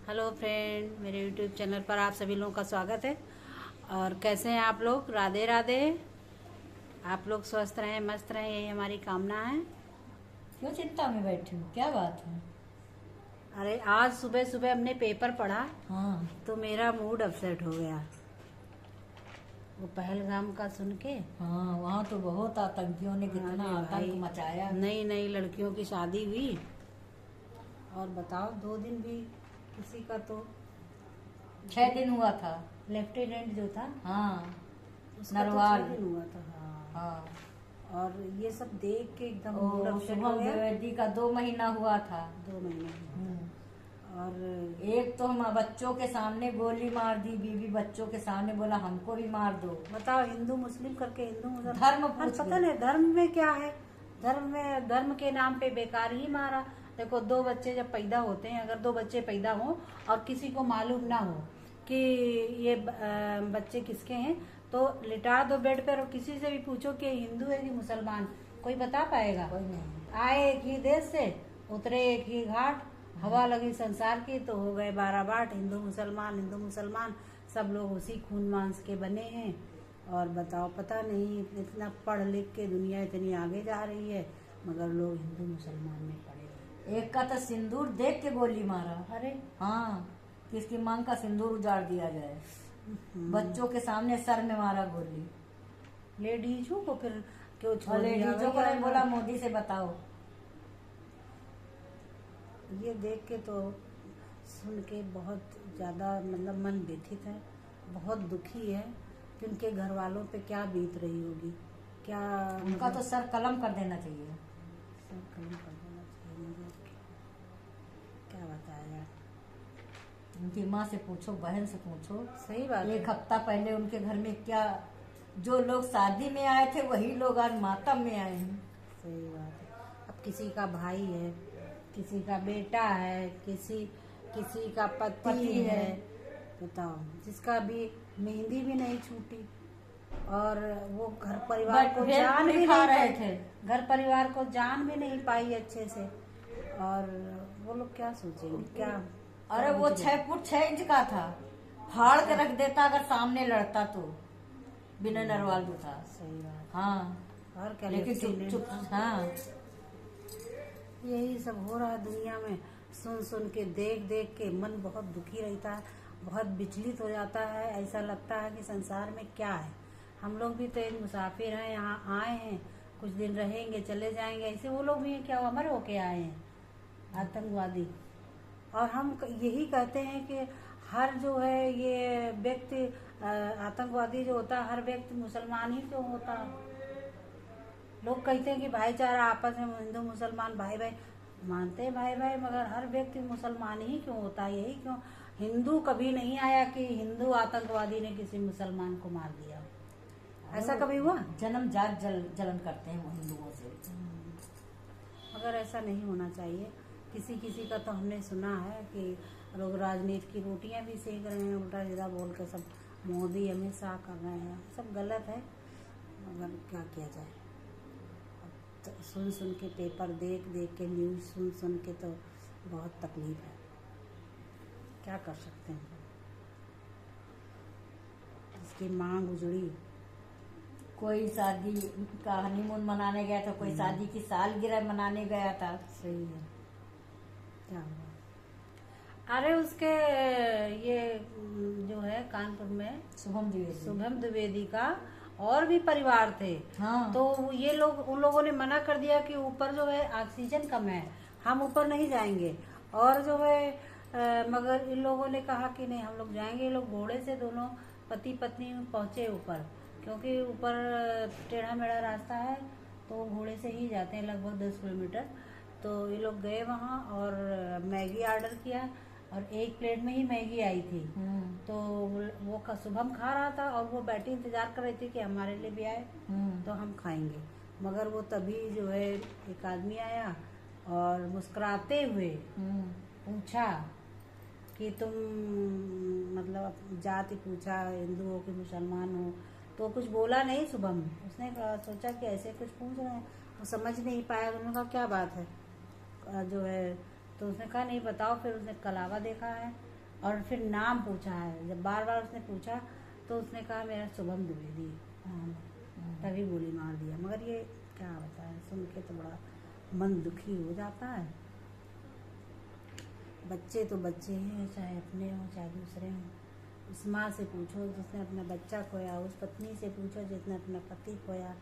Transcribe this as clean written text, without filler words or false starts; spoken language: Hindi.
हेलो फ्रेंड, मेरे यूट्यूब चैनल पर आप सभी लोगों का स्वागत है। और कैसे हैं आप लोग? राधे राधे। आप लोग स्वस्थ रहें, मस्त रहें, यही हमारी कामना है। क्यों चिंता में बैठी हूँ? क्या बात है? अरे आज सुबह सुबह हमने पेपर पढ़ा हाँ। तो मेरा मूड अपसेट हो गया, वो पहलगाम का सुन के। हाँ, वहाँ तो बहुत आतंकियों ने कितना अरे भाई, आतंक मचाया। नई नई लड़कियों की शादी हुई और बताओ 2 दिन भी किसी का तो 6 दिन हुआ था। लेफ्टिनेंट जो था हाँ, उसका तो नरवाल। 6 दिन हुआ था। हाँ। हाँ, और ये सब देख के एकदम मूड और अपसेट हो शुभम गया। द्विवेदी का 2 महीना हुआ था। 2 महीने हुआ हम्म। था। और एक तो हम बच्चों के सामने गोली मार दी, बीवी बच्चों के सामने बोला हमको भी मार दो। बताओ, हिंदू मुस्लिम करके हिंदू मुस्लिम धर्म और पूछ पता गए। नहीं धर्म में क्या है। धर्म के नाम पे बेकार ही मारा। देखो, 2 बच्चे जब पैदा होते हैं, अगर 2 बच्चे पैदा हो और किसी को मालूम ना हो कि ये बच्चे किसके हैं, तो लिटा दो बेड पर और किसी से भी पूछो कि हिंदू है कि मुसलमान, कोई बता पाएगा? कोई नहीं। आए एक ही देश से, उतरे एक ही घाट, हवा लगी संसार की तो हो गए 12 बाट। हिंदू मुसलमान सब लोग उसी खून मांस के बने हैं। और बताओ, पता नहीं इतना पढ़ लिख के दुनिया इतनी आगे जा रही है, मगर लोग हिंदू मुसलमान में पड़े हैं। एक का तो सिंदूर देख के गोली मारा। अरे हाँ, किसकी मांग का सिंदूर उजाड़ दिया जाए। बच्चों के सामने सर में मारा गोली। लेडीजों को फिर क्यों छोड़ और दिया लेडीजों को भैया? नहीं बोला मोदी से बताओ। ये देख के तो सुन के बहुत ज़्यादा मतलब मन व्यथित है, बहुत दुखी है कि उनके घर वालों पे क्या बीत रही होगी। क्या उनका तो सर कलम कर देना चाहिए। सर कलम कर देना चाहिए, मगर क्या बताया यार। उनकी माँ से पूछो, बहन से पूछो। सही बात है। एक हफ्ता पहले उनके घर में क्या, जो लोग शादी में आए थे वही लोग आज मातम में आए हैं। सही बात है। अब किसी का भाई है, किसी का बेटा है, किसी का पति है। बताओ, जिसका भी मेहंदी भी नहीं छूटी और वो घर परिवार को जान भी खा नहीं रहे पाई, थे। घर परिवार को जान भी नहीं पाई अच्छे से। और वो लोग क्या सोचेंगे? क्या? अरे वो 6 फुट 6 इंच का था, फाड़ के रख देता अगर सामने लड़ता तो। विनय नरवाल जो था। सही बात। हाँ, और क्या? लेकिन चुप चुप। हाँ, यही सब हो रहा है दुनिया में। सुन सुन के, देख देख के मन बहुत दुखी रहता है, बहुत विचलित हो जाता है। ऐसा लगता है कि संसार में क्या है। हम लोग भी तो एक मुसाफिर हैं, यहाँ आए हैं, कुछ दिन रहेंगे, चले जाएंगे। ऐसे वो लोग भी क्या अमर होके आए हैं, आतंकवादी। और हम यही कहते हैं कि हर जो है ये व्यक्ति आतंकवादी जो होता है, हर व्यक्ति मुसलमान ही क्यों होता है? लोग कहते हैं कि भाईचारा आपस में, हिंदू मुसलमान भाई भाई मानते हैं, भाई भाई, मगर हर व्यक्ति मुसलमान ही क्यों होता है? यही क्यों? हिंदू कभी नहीं आया कि हिंदू आतंकवादी ने किसी मुसलमान को मार दिया, ऐसा कभी हुआ? जन्म जात जलन करते हैं वो हिंदुओं से। मगर ऐसा नहीं होना चाहिए। किसी किसी का तो हमने सुना है कि लोग राजनीति की रोटियां भी सेक रहे हैं, उल्टा सीधा बोल के। सब मोदी अमित शाह कर रहे हैं, सब गलत है, मगर क्या किया जाए। तो सुन सुन के, पेपर देख देख के, न्यूज़ सुन सुन के तो बहुत तकलीफ है। क्या कर सकते हैं? इसकी मांग उजड़ी। कोई शादी का हनीमून मनाने गया था, कोई शादी की सालगिरह मनाने गया था। सही है। क्या हुआ? अरे उसके ये जो है कानपुर में शुभम द्विवेदी का और भी परिवार थे। हाँ। तो ये लोग, उन लोगों ने मना कर दिया कि ऊपर जो है ऑक्सीजन कम है, हम ऊपर नहीं जाएंगे। और जो है मगर इन लोगों ने कहा कि नहीं, हम लोग जाएंगे। ये लोग घोड़े से दोनों पति पत्नी पहुंचे ऊपर, क्योंकि ऊपर टेढ़ा मेढ़ा रास्ता है, तो घोड़े से ही जाते हैं लगभग 10 किलोमीटर। तो ये लोग गए वहाँ और मैगी ऑर्डर किया और एक प्लेट में ही मैगी आई थी। तो वो शुभम खा रहा था और वो बैठी इंतजार कर रही थी कि हमारे लिए भी आए तो हम खाएंगे। मगर वो तभी जो है एक आदमी आया और मुस्कुराते हुए पूछा कि तुम मतलब जाति पूछा, हिंदू हो कि मुसलमान हो। तो कुछ बोला नहीं शुभम। उसने सोचा कि ऐसे कुछ पूछ रहे हैं, वो समझ नहीं पाया। उन्होंने कहा क्या बात है जो है, तो उसने कहा नहीं बताओ। फिर उसने कलावा देखा है और फिर नाम पूछा है, जब बार बार उसने पूछा तो उसने कहा मेरा शुभम द्विवेदी। तभी गोली मार दिया। मगर ये क्या बताए, सुन के तो बड़ा मन दुखी हो जाता है। बच्चे तो बच्चे हैं, चाहे अपने हों चाहे दूसरे हों। उस माँ से पूछो जिसने अपना बच्चा खोया, उस पत्नी से पूछो जिसने अपना पति खोया।